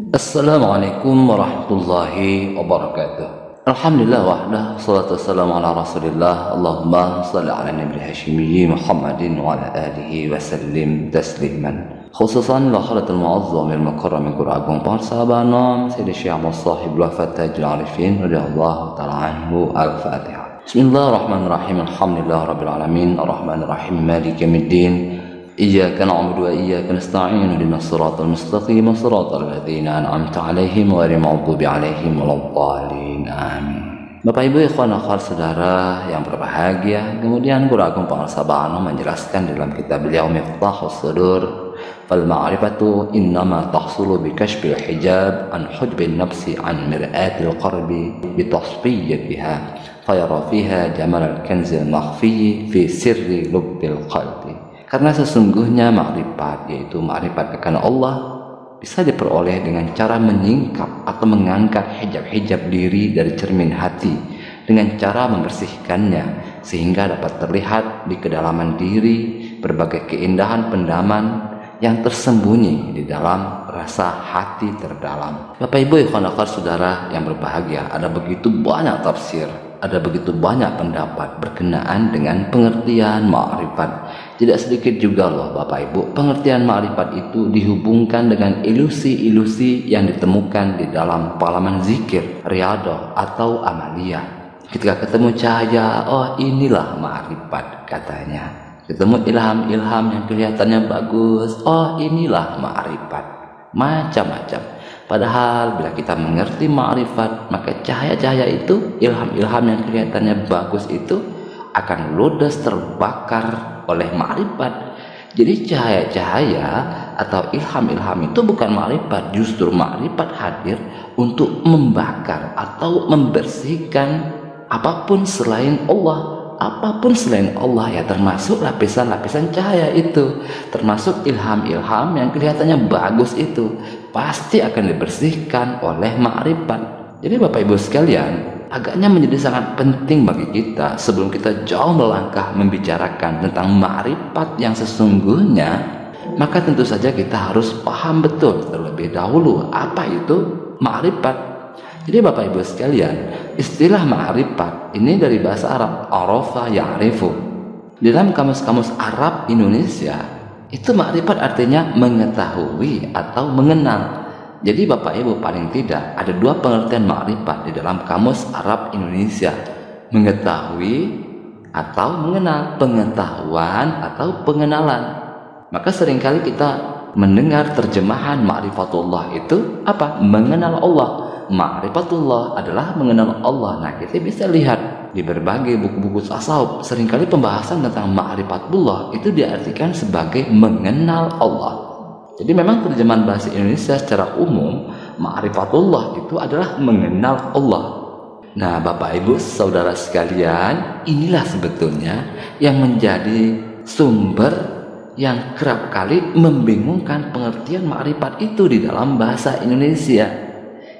Assalamualaikum warahmatullahi wabarakatuh. Alhamdulillah wahdah, salatu wassalamu ala rasulillah. Allahumma salli ala nabi hashimiyyi Muhammadin wa ala alihi wa sallim tasliman. Khususan la halatul mu'azzam al-mukarram qura agung para sahabat nam Sayyidi Syekh Ahmad Sahib Wafat Tajul Arifin radhiyallahu ta'ala anhu. Al-Fatihah. Bismillahirrahmanirrahim. Alhamdulillah rabbil alamin, arrahmanir rahim, maliki yaumiddin. إياك نعبد وإياك نستعين اهدنا الصراط المستقيم صراط الذين أنعمت عليهم غير المغضوب عليهم ولا الضالين آمين. Bapak Ibu ikhwan akhwat saudara yang berbahagia, kemudian Guru Agung Pangarsabaana menjelaskan dalam kitab beliau Miftahus Sudur, fal ma'rifatu innama tahsulu bi kashfil hijab an hujbin nafsi an mir'atil qalbi bi tasfiyatiha fayara fiha jamal al-kanzil makhfi fi sirri lubbil qalbi. Karena sesungguhnya makrifat, yaitu makrifat akan Allah, bisa diperoleh dengan cara menyingkap atau mengangkat hijab-hijab diri dari cermin hati dengan cara membersihkannya sehingga dapat terlihat di kedalaman diri berbagai keindahan pendaman yang tersembunyi di dalam rasa hati terdalam. Bapak Ibu ikhwan akhwat saudara yang berbahagia, ada begitu banyak tafsir, ada begitu banyak pendapat berkenaan dengan pengertian makrifat. Tidak sedikit juga loh Bapak Ibu, pengertian makrifat itu dihubungkan dengan ilusi-ilusi yang ditemukan di dalam pengalaman zikir, riadah atau amaliyah. Ketika ketemu cahaya, oh inilah makrifat katanya. Ketemu ilham-ilham yang kelihatannya bagus, oh inilah makrifat. Macam-macam. Padahal bila kita mengerti makrifat, maka cahaya-cahaya itu, ilham-ilham yang kelihatannya bagus itu akan ludes terbakar oleh makrifat. Jadi cahaya-cahaya atau ilham-ilham itu bukan makrifat, justru makrifat hadir untuk membakar atau membersihkan apapun selain Allah. Apapun selain Allah ya, termasuk lapisan-lapisan cahaya itu, termasuk ilham-ilham yang kelihatannya bagus itu, pasti akan dibersihkan oleh makrifat. Jadi Bapak Ibu sekalian, agaknya menjadi sangat penting bagi kita sebelum kita jauh melangkah membicarakan tentang makrifat yang sesungguhnya, maka tentu saja kita harus paham betul terlebih dahulu apa itu makrifat. Jadi Bapak Ibu sekalian, istilah ma'rifat ini dari bahasa Arab, arafa ya'rifu. Di dalam kamus-kamus Arab Indonesia, itu ma'rifat artinya mengetahui atau mengenal. Jadi Bapak Ibu paling tidak ada dua pengertian ma'rifat di dalam kamus Arab Indonesia. Mengetahui atau mengenal, pengetahuan atau pengenalan. Maka seringkali kita mendengar terjemahan ma'rifatullah itu apa? Mengenal Allah. Ma'rifatullah adalah mengenal Allah. Nah, kita bisa lihat di berbagai buku-buku tasawuf, seringkali pembahasan tentang ma'rifatullah itu diartikan sebagai mengenal Allah. Jadi memang terjemahan bahasa Indonesia secara umum, ma'rifatullah itu adalah mengenal Allah. Nah, Bapak Ibu saudara sekalian, inilah sebetulnya yang menjadi sumber yang kerap kali membingungkan pengertian ma'rifat itu di dalam bahasa Indonesia.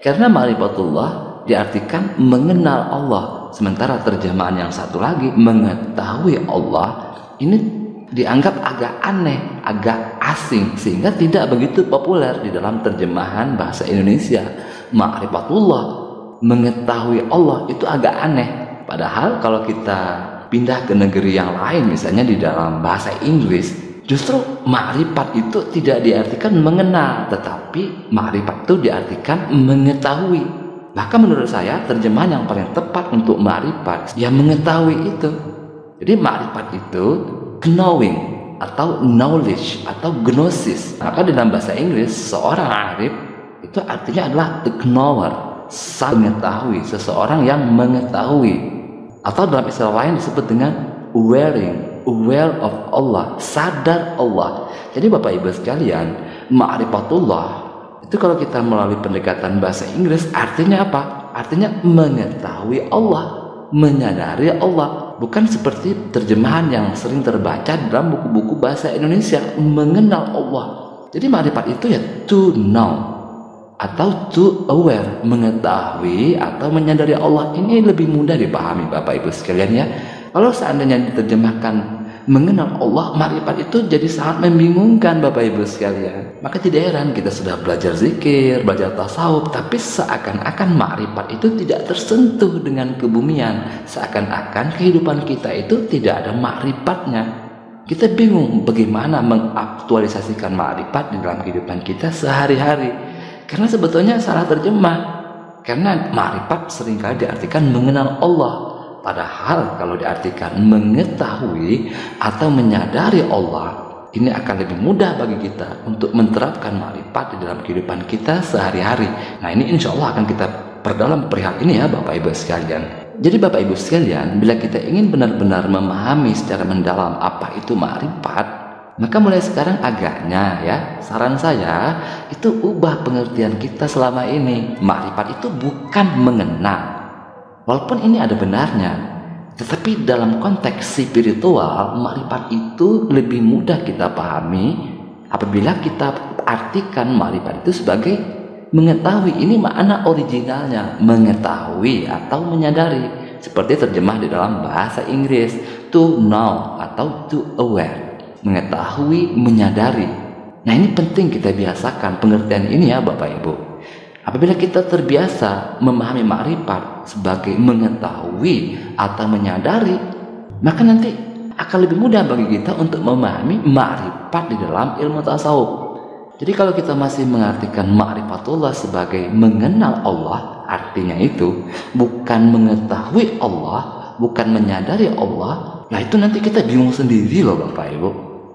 Karena ma'rifatullah diartikan mengenal Allah, sementara terjemahan yang satu lagi mengetahui Allah ini dianggap agak aneh, agak asing, sehingga tidak begitu populer di dalam terjemahan bahasa Indonesia. Ma'rifatullah, mengetahui Allah itu agak aneh. Padahal kalau kita pindah ke negeri yang lain, misalnya di dalam bahasa Inggris, justru ma'rifat itu tidak diartikan mengenal, tetapi ma'rifat itu diartikan mengetahui. Bahkan menurut saya terjemahan yang paling tepat untuk ma'rifat ya mengetahui itu. Jadi ma'rifat itu knowing atau knowledge atau gnosis. Maka dalam bahasa Inggris seorang arif itu artinya adalah the knower, mengetahui, seseorang yang mengetahui. Atau dalam istilah lain disebut dengan aware of Allah, sadar Allah. Jadi Bapak Ibu sekalian, ma'rifatullah itu kalau kita melalui pendekatan bahasa Inggris artinya apa? Artinya mengetahui Allah, menyadari Allah. Bukan seperti terjemahan yang sering terbaca dalam buku-buku bahasa Indonesia, mengenal Allah. Jadi ma'rifat itu ya to know atau to aware, mengetahui atau menyadari Allah. Ini lebih mudah dipahami Bapak Ibu sekalian ya. Kalau seandainya diterjemahkan mengenal Allah, makrifat itu jadi sangat membingungkan Bapak Ibu sekalian. Maka tidak heran kita sudah belajar zikir, belajar tasawuf, tapi seakan-akan makrifat itu tidak tersentuh dengan kebumian. Seakan-akan kehidupan kita itu tidak ada makrifatnya. Kita bingung bagaimana mengaktualisasikan makrifat di dalam kehidupan kita sehari-hari. Karena sebetulnya salah terjemah. Karena makrifat seringkali diartikan mengenal Allah. Padahal kalau diartikan mengetahui atau menyadari Allah, ini akan lebih mudah bagi kita untuk menerapkan makrifat di dalam kehidupan kita sehari-hari. Nah, ini insya Allah akan kita perdalam perihal ini ya Bapak Ibu sekalian. Jadi Bapak Ibu sekalian, bila kita ingin benar-benar memahami secara mendalam apa itu makrifat, maka mulai sekarang agaknya ya, saran saya itu ubah pengertian kita selama ini. Makrifat itu bukan mengenal. Walaupun ini ada benarnya, tetapi dalam konteks spiritual, makrifat itu lebih mudah kita pahami apabila kita artikan makrifat itu sebagai mengetahui. Ini makna originalnya, mengetahui atau menyadari. Seperti terjemah di dalam bahasa Inggris, to know atau to aware, mengetahui, menyadari. Nah, ini penting kita biasakan pengertian ini ya Bapak Ibu. Apabila kita terbiasa memahami makrifat sebagai mengetahui atau menyadari, maka nanti akan lebih mudah bagi kita untuk memahami makrifat di dalam ilmu tasawuf. Jadi kalau kita masih mengartikan ma'rifatullah sebagai mengenal Allah, artinya itu bukan mengetahui Allah, bukan menyadari Allah. Nah, itu nanti kita bingung sendiri loh Bapak Ibu.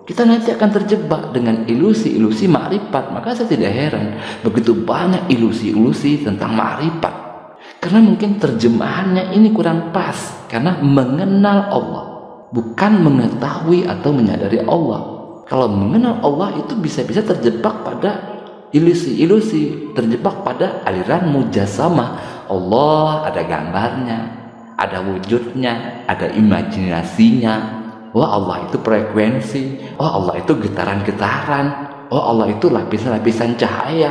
Kita nanti akan terjebak dengan ilusi-ilusi makrifat. Maka saya tidak heran begitu banyak ilusi-ilusi tentang makrifat. Karena mungkin terjemahannya ini kurang pas. Karena mengenal Allah, bukan mengetahui atau menyadari Allah. Kalau mengenal Allah itu bisa-bisa terjebak pada ilusi-ilusi, terjebak pada aliran mujasamah. Allah ada gambarnya, ada wujudnya, ada imajinasinya. Wah, Allah itu frekuensi. Oh, Allah itu getaran-getaran. Oh, Allah itu lapisan-lapisan cahaya.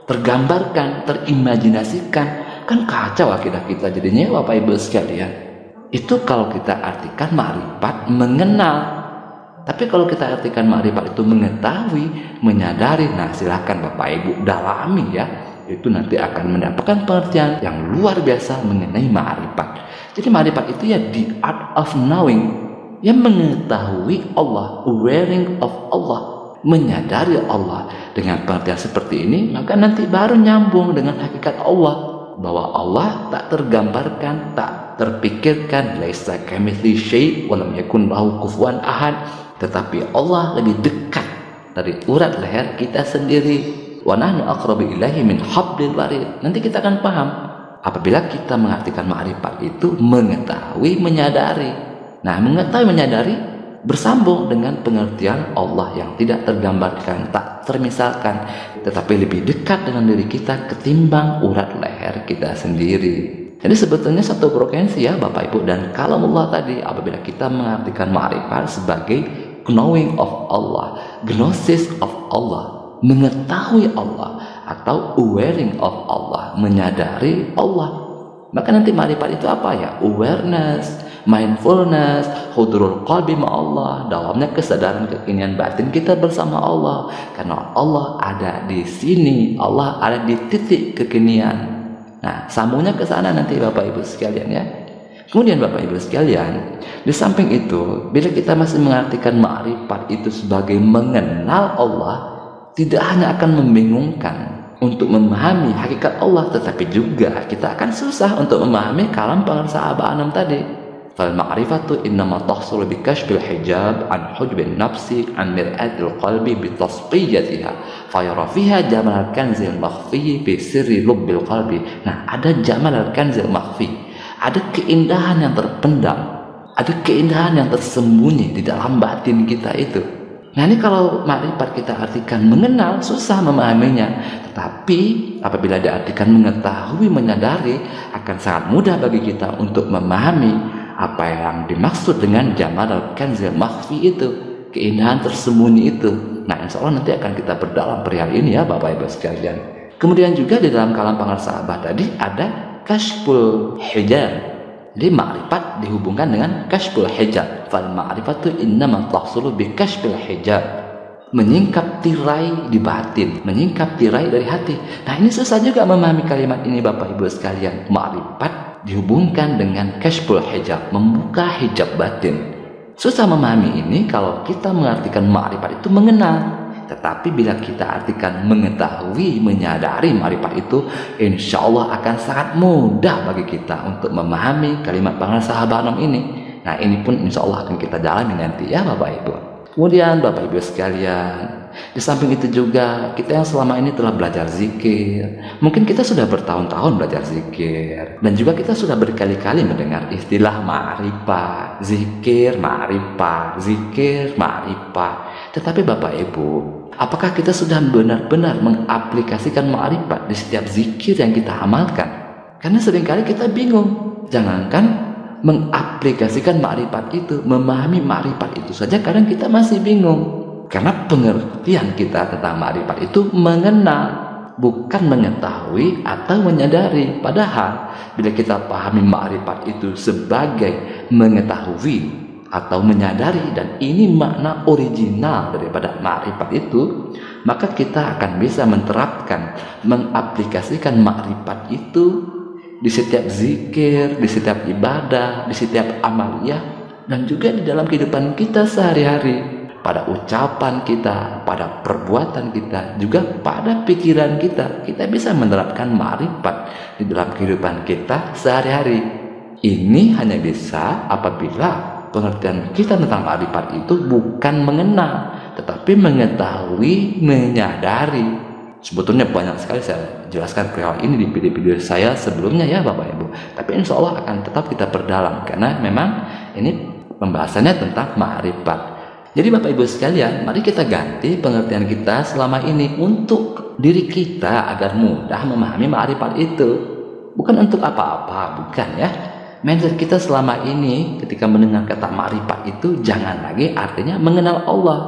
Tergambarkan, terimajinasikan. Kan kacau akidah kita jadinya Bapak Ibu sekalian. Itu kalau kita artikan makrifat mengenal. Tapi kalau kita artikan makrifat itu mengetahui, menyadari, nah silahkan Bapak Ibu dalami ya. Itu nanti akan mendapatkan pengertian yang luar biasa mengenai makrifat. Jadi makrifat itu ya the art of knowing, yang mengetahui Allah, awareing of Allah, menyadari Allah. Dengan pengertian seperti ini, maka nanti baru nyambung dengan hakikat Allah, bahwa Allah tak tergambarkan, tak terpikirkan, laisa kamitslihi syai' wa lam yakun lahu kufuwan ahad. Tetapi Allah lebih dekat dari urat leher kita sendiri. Wa nahnu aqrabu ilaihi min hablil warid. Nanti kita akan paham apabila kita mengartikan makrifat itu mengetahui, menyadari. Nah, mengetahui, menyadari bersambung dengan pengertian Allah yang tidak tergambarkan, tak termisalkan, tetapi lebih dekat dengan diri kita ketimbang urat leher kita sendiri. Jadi sebetulnya satu frekuensi ya Bapak Ibu. Dan kalamullah tadi, apabila kita mengartikan makrifat sebagai knowing of Allah, gnosis of Allah, mengetahui Allah, atau awareing of Allah, menyadari Allah, maka nanti makrifat itu apa ya? Awareness, mindfulness, hudurul qalbi ma'allah, dalamnya kesadaran kekinian batin kita bersama Allah. Karena Allah ada di sini, Allah ada di titik kekinian. Nah, sambungnya ke sana nanti Bapak Ibu sekalian ya. Kemudian Bapak Ibu sekalian, di samping itu, bila kita masih mengartikan makrifat itu sebagai mengenal Allah, tidak hanya akan membingungkan untuk memahami hakikat Allah, tetapi juga kita akan susah untuk memahami kalam pengersa Aba Anam tadi. Fal ma'rifatu innama tahsulu bi kashfil hijab an hujbin nafsi an mir'atil qalbi bi tasqiyatiha fa yara fiha jamal al-kanzil makhfi fi sirri lubbil qalbi. Nah, ada jamal al-kanzil makhfi, ada keindahan yang terpendam, ada keindahan yang tersembunyi di dalam batin kita itu. Nah, ini kalau makrifat kita artikan mengenal, susah memahaminya. Tetapi apabila diartikan mengetahui, menyadari, akan sangat mudah bagi kita untuk memahami apa yang dimaksud dengan jamal al-kanzil makhfi itu, keindahan tersembunyi itu. Nah, insya Allah nanti akan kita berdalam perihal ini ya Bapak Ibu sekalian. Kemudian juga di dalam kalam pangar sahabat tadi ada kashful hijab. Jadi makrifat dihubungkan dengan kashful hijab. Fal ma'rifatu innama tahsulu bi kashfil hijab. menyingkap tirai di batin, menyingkap tirai dari hati. Nah, ini susah juga memahami kalimat ini Bapak Ibu sekalian. Ma'rifat dihubungkan dengan kashful hijab, membuka hijab batin. Susah memahami ini kalau kita mengartikan ma'rifat itu mengenal. Tetapi bila kita artikan mengetahui, menyadari ma'rifat itu, insya Allah akan sangat mudah bagi kita untuk memahami kalimat para sahabat ini. Nah, ini pun insya Allah akan kita jalani nanti ya Bapak Ibu. Kemudian Bapak Ibu sekalian, di samping itu juga kita yang selama ini telah belajar zikir, mungkin kita sudah bertahun-tahun belajar zikir, dan juga kita sudah berkali-kali mendengar istilah ma'rifat, zikir ma'rifat, zikir ma'rifat. Tetapi Bapak Ibu, apakah kita sudah benar-benar mengaplikasikan ma'rifat di setiap zikir yang kita amalkan? Karena seringkali kita bingung, jangankan mengaplikasikan ma'rifat itu, memahami ma'rifat itu saja kadang kita masih bingung. Karena pengertian kita tentang ma'rifat itu mengenal, bukan mengetahui atau menyadari. Padahal bila kita pahami ma'rifat itu sebagai mengetahui atau menyadari, dan ini makna original daripada ma'rifat itu, maka kita akan bisa menerapkan, mengaplikasikan ma'rifat itu di setiap zikir, di setiap ibadah, di setiap amaliyah, dan juga di dalam kehidupan kita sehari-hari, pada ucapan kita, pada perbuatan kita, juga pada pikiran kita. Kita bisa menerapkan ma'rifat di dalam kehidupan kita sehari-hari. Ini hanya bisa apabila pengertian kita tentang ma'rifat itu bukan mengenal, tetapi mengetahui, menyadari. Sebetulnya banyak sekali saya jelaskan perihal ini di video-video saya sebelumnya ya Bapak Ibu. Tapi insya Allah akan tetap kita perdalam, karena memang ini pembahasannya tentang ma'rifat. Jadi Bapak Ibu sekalian, mari kita ganti pengertian kita selama ini untuk diri kita agar mudah memahami ma'rifat itu. Bukan untuk apa-apa, bukan ya. Mindset kita selama ini ketika mendengar kata ma'rifat itu jangan lagi artinya mengenal Allah.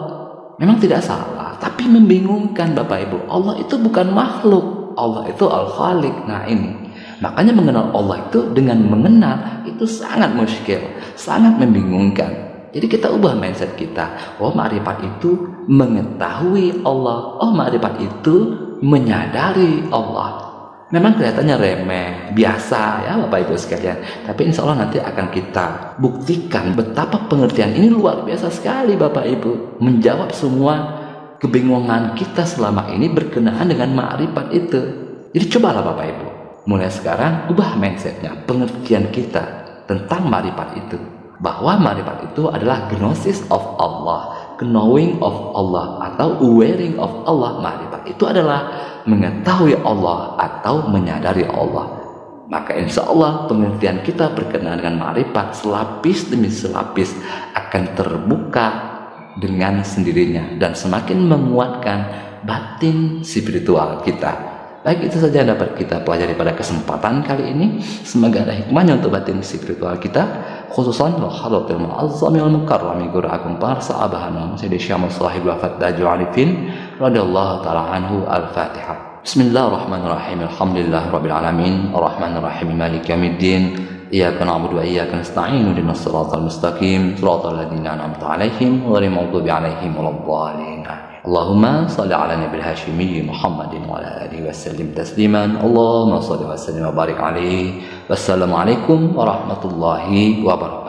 Memang tidak salah, tapi membingungkan Bapak Ibu. Allah itu bukan makhluk, Allah itu Al-Khaliq. Nah ini, makanya mengenal Allah itu dengan mengenal itu sangat muskil, sangat membingungkan. Jadi kita ubah mindset kita. Oh, ma'rifat itu mengetahui Allah. Oh, ma'rifat itu menyadari Allah. Memang kelihatannya remeh, biasa ya Bapak Ibu sekalian. Tapi insya Allah nanti akan kita buktikan betapa pengertian ini luar biasa sekali Bapak Ibu. Menjawab semua kebingungan kita selama ini berkenaan dengan ma'rifat itu. Jadi cobalah Bapak Ibu, mulai sekarang ubah mindsetnya, pengertian kita tentang ma'rifat itu. Bahwa ma'rifat itu adalah gnosis of Allah, knowing of Allah, atau awareing of Allah. Ma'rifat itu adalah mengetahui Allah atau menyadari Allah. Maka insya Allah pengertian kita berkenaan dengan ma'rifat selapis demi selapis akan terbuka dengan sendirinya dan semakin menguatkan batin spiritual kita. Baik, itu saja yang dapat kita pelajari pada kesempatan kali ini. Semoga ada hikmahnya untuk batin spiritual kita, khususan al-hadatil mu'azzami wal-mukarrami gura'akum para sahabahanam Sayyidi Syamul Sahib wa Fattaju Alifin radiyallahu ta'ala anhu. Al-Fatihah. Bismillahirrahmanirrahim. Alhamdulillah Rabbil Alamin. Ar-Rahmanirrahim. Malik Yawmiddin. Iyyaka na'budu wa iyyaka nasta'in. Ihdinas siratal mustaqim. Siratal ladzina an'amta 'alaihim ghairil maghdubi 'alaihim waladdallin. Allahumma salli ala nabil hashimi Muhammadin wa ala alihi wa sallim tasliman. Allahumma salli wa sallim wa barik alaihi. Wassalamualaikum warahmatullahi wabarakatuh.